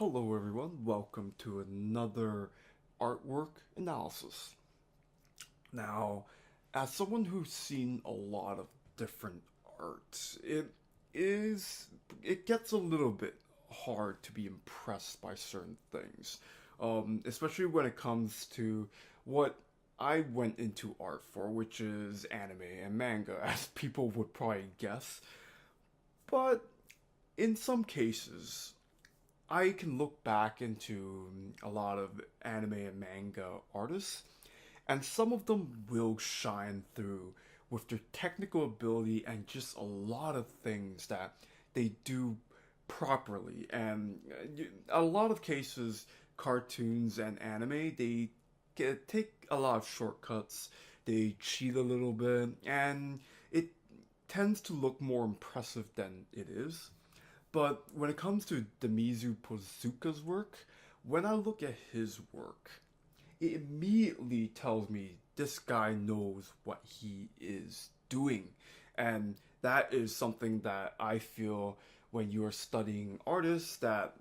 Hello everyone, welcome to another artwork analysis. Now, as someone who's seen a lot of different art, is it gets a little bit hard to be impressed by certain things. Especially when it comes to what I went into art for, which is anime and manga, as people would probably guess. But in some cases, I can look back into a lot of anime and manga artists, and some of them will shine through with their technical ability and just a lot of things that they do properly. And a lot of cases, cartoons and anime, take a lot of shortcuts, they cheat a little bit, and it tends to look more impressive than it is. But when it comes to Demizu Posuka's work, when I look at his work, it immediately tells me this guy knows what he is doing. And that is something that I feel when you are studying artists that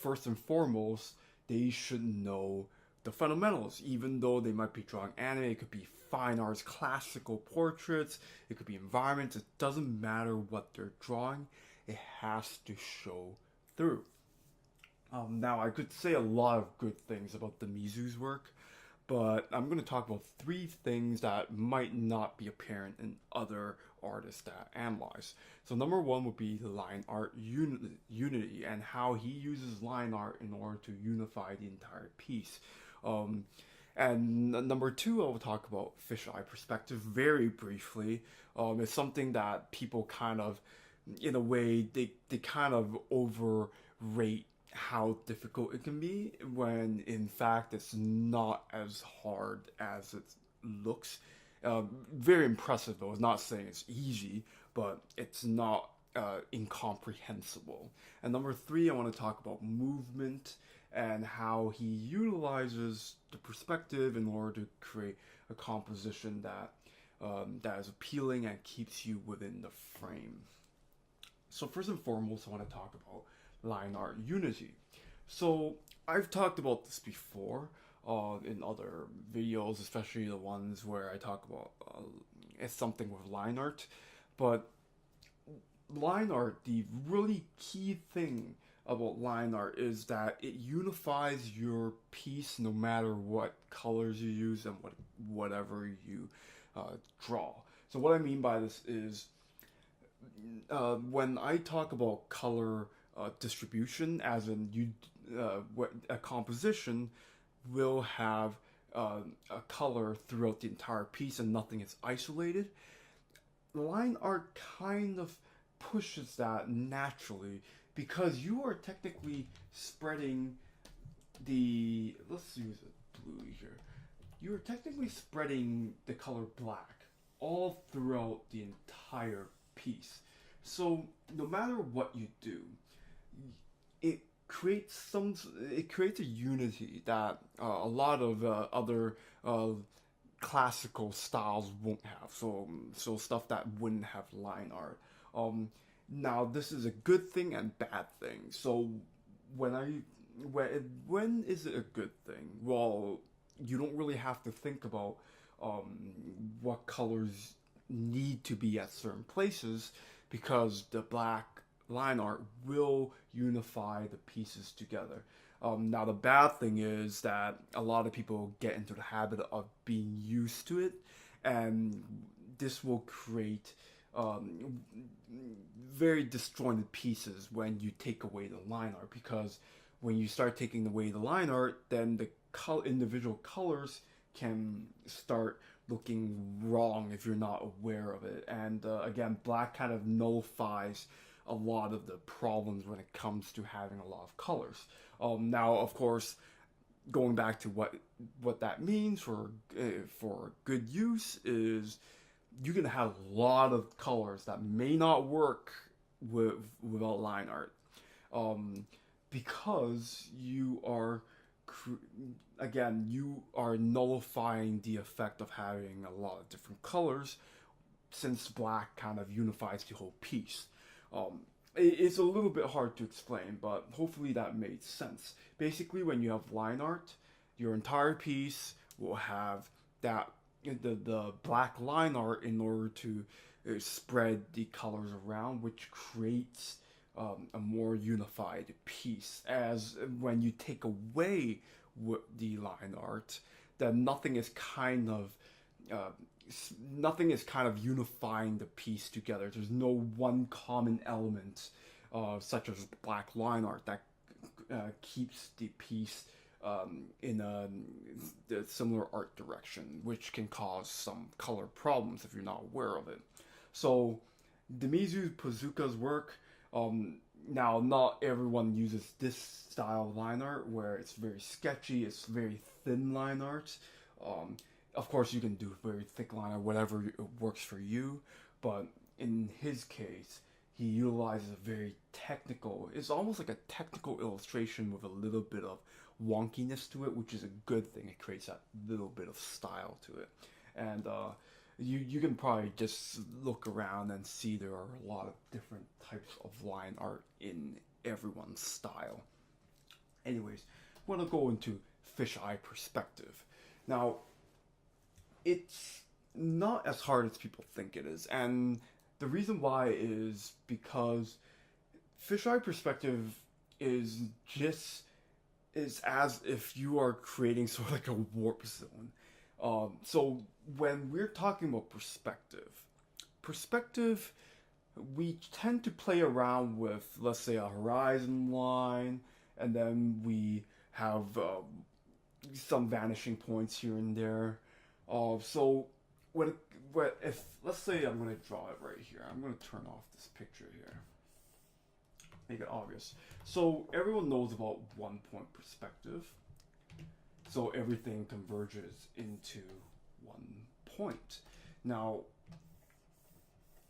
first and foremost, they should know the fundamentals. Even though they might be drawing anime, it could be fine arts, classical portraits, it could be environments, it doesn't matter what they're drawing, it has to show through. Now, I could say a lot of good things about the Mizu's work, but I'm going to talk about three things that might not be apparent in other artists that I analyze. So, number one would be the line art unity and how he uses line art in order to unify the entire piece. Um, and number two, I will talk about fisheye perspective very briefly. It's something that people kind of, in a way, they kind of overrate how difficult it can be when in fact it's not as hard as it looks. Very impressive though. It's not saying it's easy, but it's not incomprehensible. And number three, I want to talk about movement and how he utilizes the perspective in order to create a composition that is appealing and keeps you within the frame. So first and foremost, I want to talk about line art unity. So I've talked about this before in other videos, especially the ones where I talk about it's something with line art. But line art, the really key thing about line art is that it unifies your piece no matter what colors you use and whatever you draw. So what I mean by this is when I talk about color distribution, as in a composition will have a color throughout the entire piece and nothing is isolated. Line art kind of pushes that naturally because you are technically spreading the. Let's use a blue here. You are technically spreading the color black all throughout the entire piece. So no matter what you do, it it creates a unity that a lot of other classical styles won't have. So stuff that wouldn't have line art. Now this is a good thing and bad thing. So when I when is it a good thing? Well, you don't really have to think about what colors need to be at certain places because the black line art will unify the pieces together. Now, the bad thing is that a lot of people get into the habit of being used to it, and this will create very disjointed pieces when you take away the line art because when you start taking away the line art, then the individual colors can start looking wrong if you're not aware of it. And again, black kind of nullifies a lot of the problems when it comes to having a lot of colors. Now, of course, going back to what that means for good use is you can have a lot of colors that may not work without line art, because again, you are nullifying the effect of having a lot of different colors since black kind of unifies the whole piece. It's a little bit hard to explain, but hopefully that made sense. Basically, when you have line art, your entire piece will have that the black line art in order to spread the colors around, which creates a more unified piece. As when you take away the line art, then uh, nothing is kind of unifying the piece together. There's no one common element, such as black line art, that keeps the piece in a similar art direction, which can cause some color problems if you're not aware of it. So, Demizu Posuka's work, now not everyone uses this style of line art where it's very sketchy, it's very thin line art. Um, of course, you can do very thick line art, whatever works for you, but in his case, he utilizes a very technical, it's almost like a technical illustration with a little bit of wonkiness to it, which is a good thing. It creates that little bit of style to it. And you can probably just look around and see there are a lot of different types of line art in everyone's style. Anyways, I want to go into fisheye perspective. Now, it's not as hard as people think it is, and the reason why is because fisheye perspective is just is as if you are creating sort of like a warp zone. So when we're talking about perspective, we tend to play around with, let's say, a horizon line, and then we have some vanishing points here and there. So if let's say I'm going to draw it right here, I'm going to turn off this picture here, make it obvious. So everyone knows about 1 point perspective. So everything converges into 1 point. Now,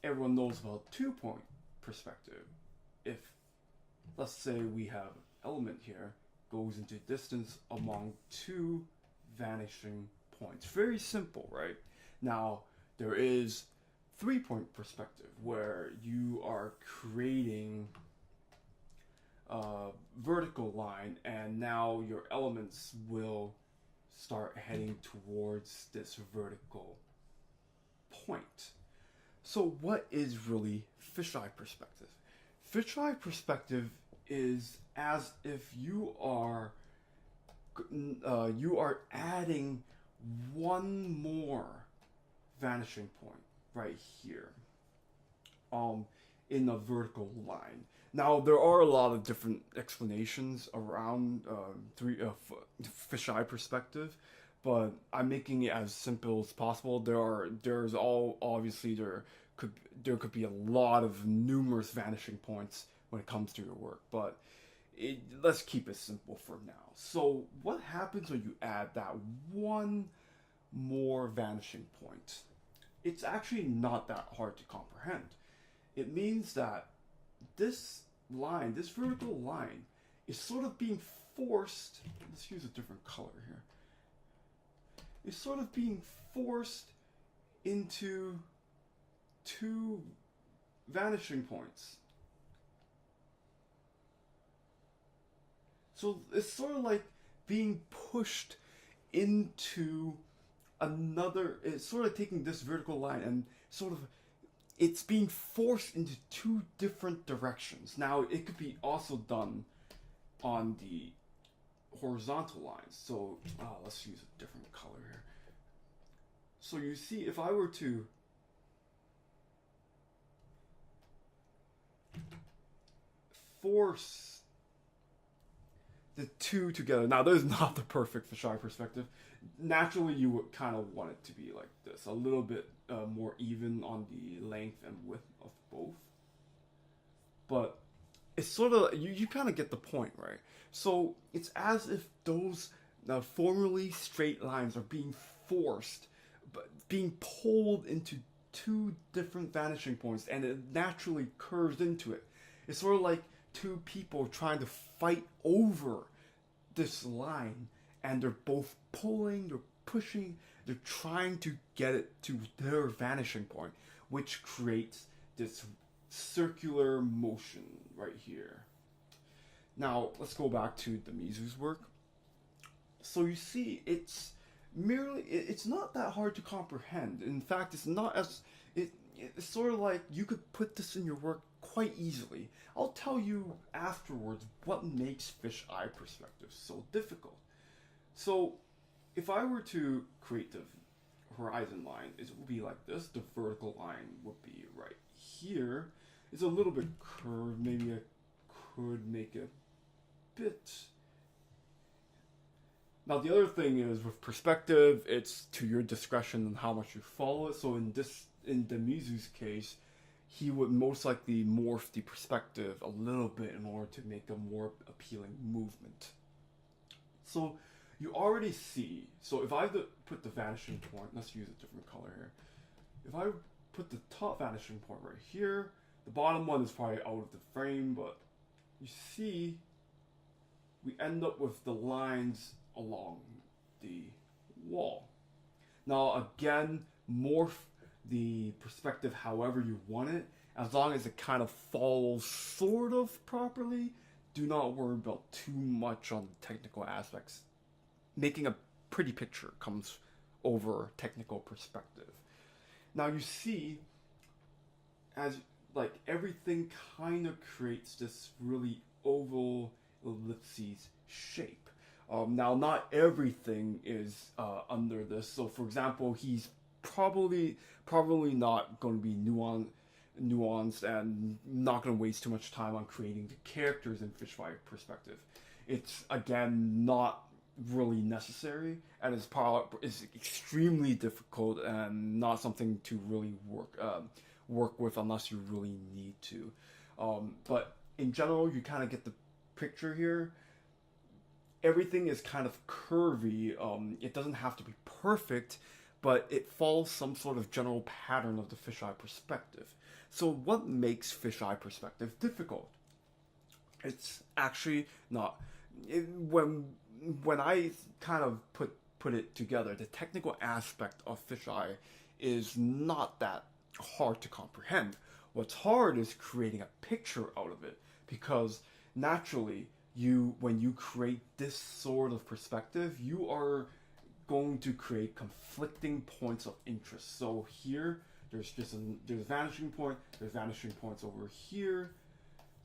everyone knows about 2 point perspective. If, let's say we have element here, goes into distance among two vanishing points. Very simple, right? Now, there is 3 point perspective where you are creating a vertical line, and now your elements will start heading towards this vertical point. So what is really fisheye perspective? Fisheye perspective is as if you are adding one more vanishing point right here in a vertical line. Now, there are a lot of different explanations around fisheye perspective, but I'm making it as simple as possible. There's all obviously there could be a lot of numerous vanishing points when it comes to your work, but let's keep it simple for now. So, what happens when you add that one more vanishing point? It's actually not that hard to comprehend. It means that this line, this vertical line, is sort of being forced. Let's use a different color here. It's sort of being forced into two vanishing points. So it's sort of like being pushed into another. It's sort of taking this vertical line and sort of it's being forced into two different directions. Now, it could be also done on the horizontal lines. So let's use a different color here. So you see, if I were to force the two together, now there's not the perfect fisheye perspective. Naturally, you would kind of want it to be like this, a little bit more even on the length and width of both. But it's sort of, you kind of get the point, right? So it's as if those formerly straight lines are being forced, but being pulled into two different vanishing points, and it naturally curves into it. It's sort of like two people trying to fight over this line, and they're both pulling, they're pushing, they're trying to get it to their vanishing point, which creates this circular motion right here. Now, let's go back to Demizu's work. So you see, it's not that hard to comprehend. In fact, it's not as, it's sort of like you could put this in your work quite easily. I'll tell you afterwards what makes fisheye perspective so difficult. So, if I were to create the horizon line, it would be like this. The vertical line would be right here. It's a little bit curved. Maybe I could make it a bit. Now the other thing is with perspective, it's to your discretion on how much you follow it. So in Demizu's case, he would most likely morph the perspective a little bit in order to make a more appealing movement. So you already see, so if I put the vanishing point, let's use a different color here. If I put the top vanishing point right here, the bottom one is probably out of the frame, but you see, we end up with the lines along the wall. Now again, morph the perspective however you want it, as long as it kind of follows sort of properly. Do not worry about too much on the technical aspects. Making a pretty picture comes over technical perspective. Now you see, as like everything kind of creates this really oval ellipses shape. Now not everything is under this. So for example, he's probably not going to be nuanced and not going to waste too much time on creating the characters in fisheye perspective. It's again not really necessary, and is extremely difficult and not something to really work with unless you really need to. But in general, you kind of get the picture here. Everything is kind of curvy. It doesn't have to be perfect, but it follows some sort of general pattern of the fisheye perspective. So what makes fisheye perspective difficult? It's actually not. When I kind of put it together, the technical aspect of fisheye is not that hard to comprehend. What's hard is creating a picture out of it, because naturally, when you create this sort of perspective, you are going to create conflicting points of interest. So here, there's a vanishing point, there's vanishing points over here,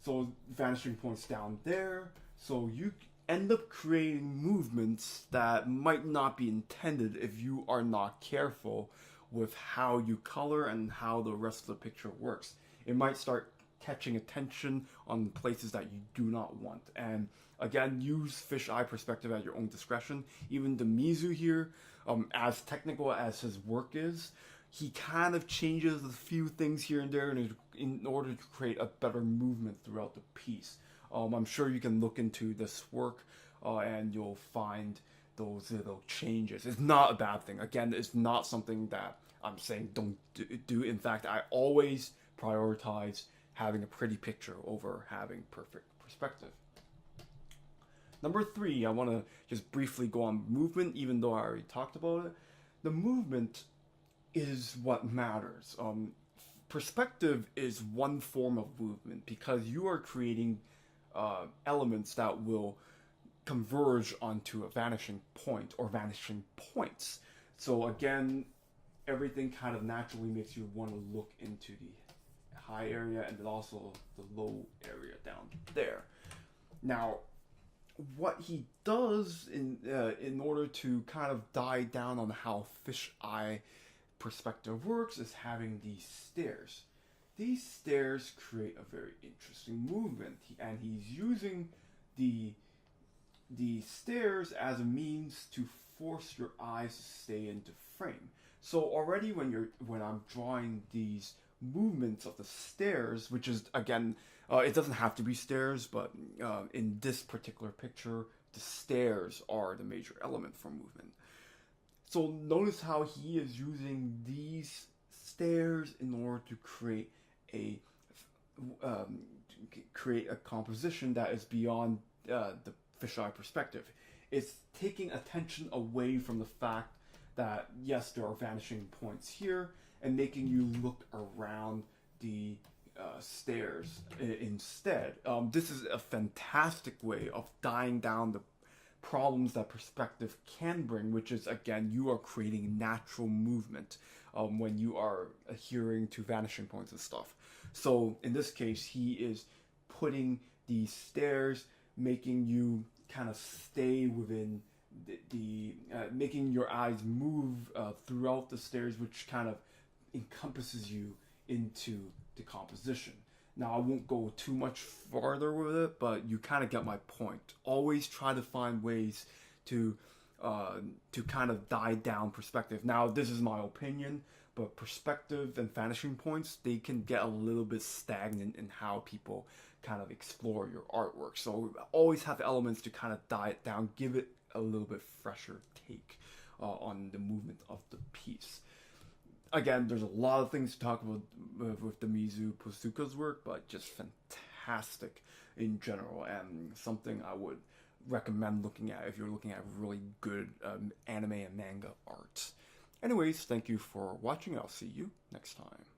so vanishing points down there. So you end up creating movements that might not be intended if you are not careful with how you color and how the rest of the picture works. It might start catching attention on places that you do not want. And again, use fisheye perspective at your own discretion. Even Demizu here, as technical as his work is, he kind of changes a few things here and there in order to create a better movement throughout the piece. I'm sure you can look into this work and you'll find those little changes. It's not a bad thing. Again, it's not something that I'm saying don't do. In fact, I always prioritize having a pretty picture over having perfect perspective. Number 3, I want to just briefly go on movement, even though I already talked about it. The movement is what matters. Perspective is one form of movement because you are creating elements that will converge onto a vanishing point or vanishing points. So again, everything kind of naturally makes you want to look into the high area and then also the low area down there. Now, what he does in order to kind of die down on how fisheye perspective works is having these stairs. These stairs create a very interesting movement, and he's using the stairs as a means to force your eyes to stay into frame. So already when I'm drawing these movements of the stairs, which is again, it doesn't have to be stairs, but in this particular picture, the stairs are the major element for movement. So notice how he is using these stairs in order to create a composition that is beyond the fisheye perspective. It's taking attention away from the fact that yes, there are vanishing points here, and making you look around the stairs instead. This is a fantastic way of dying down the problems that perspective can bring, which is, again, you are creating natural movement when you are adhering to vanishing points and stuff. So in this case, he is putting these stairs, making you kind of stay within making your eyes move throughout the stairs, which kind of encompasses you into the composition. Now, I won't go too much farther with it, but you kind of get my point. Always try to find ways to kind of die down perspective. Now, this is my opinion, but perspective and vanishing points, they can get a little bit stagnant in how people kind of explore your artwork. So always have elements to kind of die it down, give it a little bit fresher take on the movement of the piece. Again, there's a lot of things to talk about with Demizu Posuka's work, but just fantastic in general, and something I would recommend looking at if you're looking at really good anime and manga art. Anyways, thank you for watching. I'll see you next time.